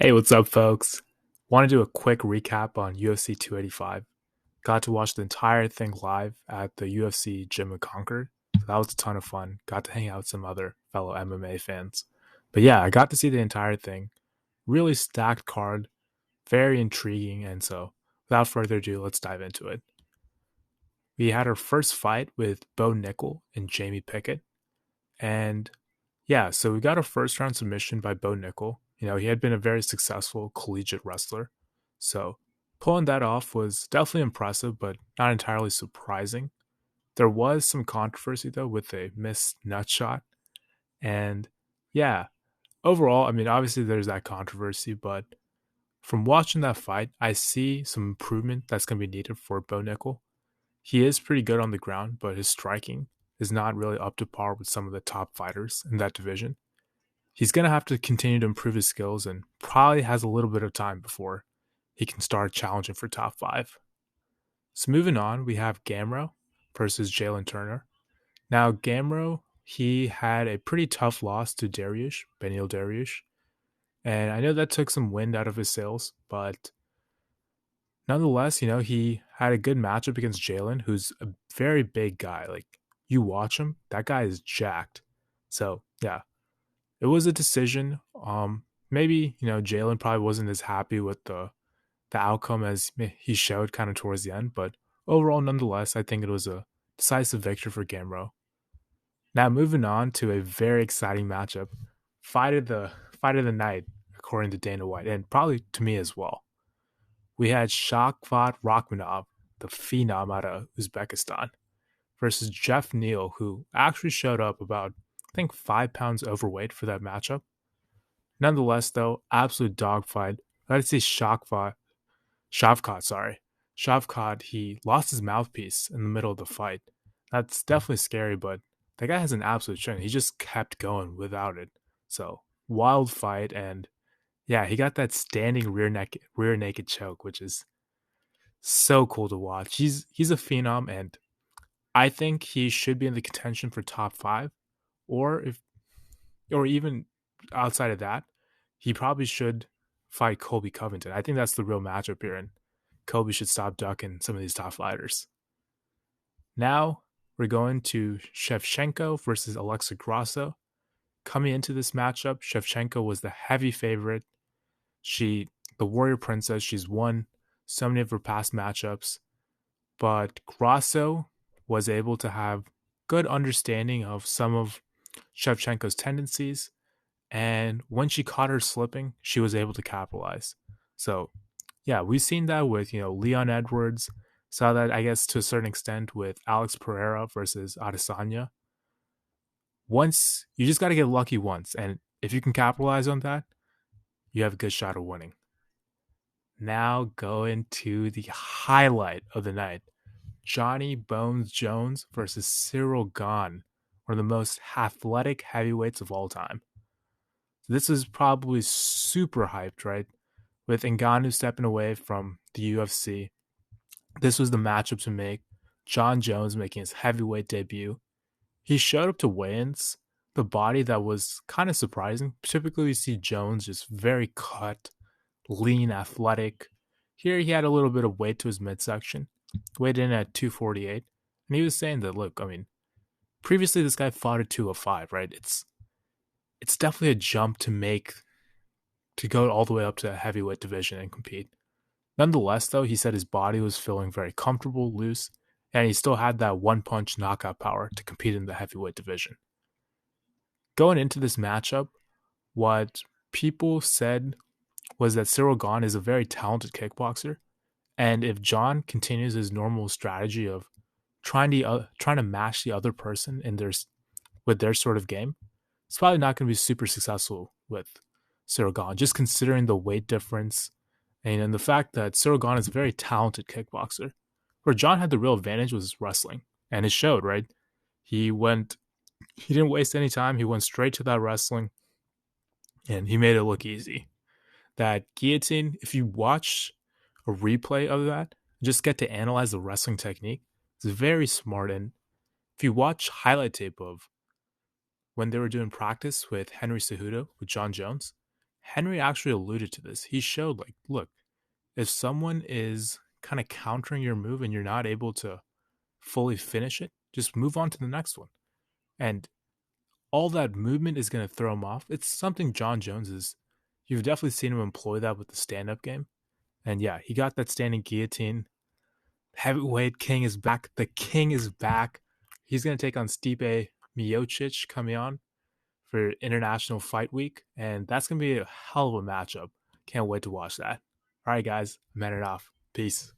Hey, what's up, folks? Want to do a quick recap on UFC 285. Got to watch the entire thing live at the UFC gym in Concord. So that was a ton of fun. Got to hang out with some other fellow MMA fans. But yeah, I got to see the entire thing. Really stacked card, very intriguing. And so, without further ado, let's dive into it. We had our first fight with Bo Nickel and Jamie Pickett. And yeah, so we got a first round submission by Bo Nickel. He had been a very successful collegiate wrestler. So pulling that off was definitely impressive, but not entirely surprising. There was some controversy though with a missed nut shot. And yeah, overall, I mean, obviously there's that controversy, but from watching that fight, I see some improvement that's going to be needed for Bo Nickel. He is pretty good on the ground, but his striking is not really up to par with some of the top fighters in that division. He's going to have to continue to improve his skills and probably has a little bit of time before he can start challenging for top five. So moving on, we have Gamro versus Jalen Turner. Now, Gamro, he had a pretty tough loss to Dariush, Benil Dariush. And I know that took some wind out of his sails, but nonetheless, he had a good matchup against Jalen, who's a very big guy. Like, you watch him, that guy is jacked. So, yeah, it was a decision. Maybe Jalen probably wasn't as happy with the outcome as he showed kind of towards the end, but overall, nonetheless, I think it was a decisive victory for Gamro. Now moving on to a very exciting matchup, fight of the night, according to Dana White, and probably to me as well. We had Shavkat Rakhmonov, the phenom out of Uzbekistan, versus Jeff Neal, who actually showed up about I think 5 pounds overweight for that matchup. Nonetheless, though, absolute dogfight. Let's see Shavkat, sorry. Shavkat, he lost his mouthpiece in the middle of the fight. That's definitely scary, but that guy has an absolute strength. He just kept going without it. So, wild fight, and yeah, he got that standing rear naked choke, which is so cool to watch. He's a phenom, and I think he should be in the contention for top five, or if or even outside of that, he probably should fight Colby Covington. I think that's the real matchup here, and Colby should stop ducking some of these top fighters. Now we're going to Shevchenko versus Alexa Grasso. Coming into this matchup, Shevchenko was the heavy favorite. The warrior princess, she's won so many of her past matchups, but Grasso was able to have good understanding of some of Shevchenko's tendencies, and when she caught her slipping, she was able to capitalize. So, yeah, we've seen that with, Leon Edwards, saw that, I guess, to a certain extent with Alex Pereira versus Adesanya. Once, you just got to get lucky once, and if you can capitalize on that, you have a good shot of winning. Now going to the highlight of the night. Johnny Bones Jones versus Cyril Gahn, one of the most athletic heavyweights of all time. This is probably super hyped, right? With Ngannou stepping away from the UFC, this was the matchup to make. John Jones making his heavyweight debut. He showed up to weigh-ins, the body that was kind of surprising. Typically, we see Jones just very cut, lean, athletic. Here, he had a little bit of weight to his midsection, weighed in at 248, and he was saying that, look, I mean, previously this guy fought at 205, right? It's definitely a jump to go all the way up to a heavyweight division and compete. Nonetheless, though, he said his body was feeling very comfortable, loose, and he still had that one punch knockout power to compete in the heavyweight division. Going into this matchup, what people said was that Cyril Gahn is a very talented kickboxer, and if John continues his normal strategy of trying to match the other person in their sort of game, it's probably not going to be super successful with Cyril Gahn, just considering the weight difference and the fact that Cyril Gahn is a very talented kickboxer. Where John had the real advantage was wrestling, and it showed, right? He didn't waste any time. He went straight to that wrestling, and he made it look easy. That guillotine, if you watch a replay of that, just get to analyze the wrestling technique, it's very smart. And if you watch highlight tape of when they were doing practice with Henry Cejudo with John Jones, Henry actually alluded to this. He showed, like, look, if someone is kind of countering your move and you're not able to fully finish it, just move on to the next one. And all that movement is going to throw him off. It's something John Jones is. You've definitely seen him employ that with the stand up game. And yeah, he got that standing guillotine. Heavyweight King is back. The King is back. He's going to take on Stipe Miocic coming on for International Fight Week. And that's going to be a hell of a matchup. Can't wait to watch that. All right, guys, I'm heading off. Peace.